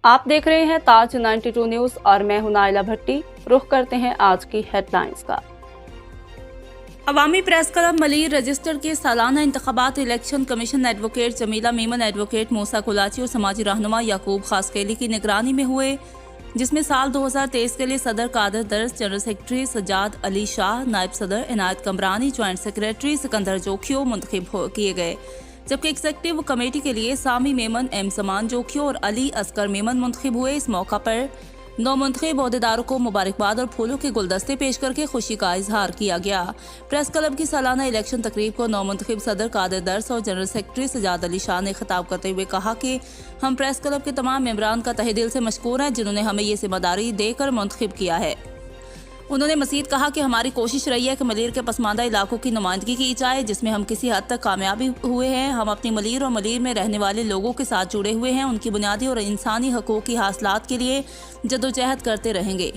आप देख रहे हैं ताज 92 न्यूज और मैं हूं नाइला भट्टी। रुख करते हैं आज की हेडलाइंस का। Awami press club Malir register के सालाना इंतखाबात election commission advocate Jamila Memon, advocate Musa Kulachi और समाजी रहनुमा याकूब खासकेली की निगरानी में हुए, जिसमें साल 2023 के लिए सदर कादर दर्स, जनरल सेक्रेटरी सजाद अली शाह, नायब सदर इनायत कमरानी, ज्वाइंट सेक्रेटरी सिकंदर जोखियो मुंतखब किए गए, जबकि एग्जीक्यूटिव कमेटी के लिए सामी मेमन, एम समान जोखियो और अली असगर मेमन मुंतखब हुए। इस मौका पर नौ मुंतखब अहदेदारों को मुबारकबाद और फूलों के गुलदस्ते पेश करके खुशी का इजहार किया गया। प्रेस क्लब की सालाना इलेक्शन तकरीब को नौ मुंतखब सदर कादर दर्स और जनरल सेक्रेटरी सजाद अली शाह ने खिताब करते हुए कहा कि हम प्रेस क्लब के तमाम मेंबरान का तहे दिल से मशकूर हैं, जिन्होंने हमें ये जिम्मेदारी देकर मुंतखब किया है। उन्होंने मजीद कहा कि हमारी कोशिश रही है कि मलीर के पसमानदा इलाकों की नुमाइंदगी की जाए, जिसमें हम किसी हद तक कामयाबी हुए हैं। हम अपनी मलीर और मलीर में रहने वाले लोगों के साथ जुड़े हुए हैं, उनकी बुनियादी और इंसानी हकूक़ की हासिलात के लिए जदोजहद करते रहेंगे।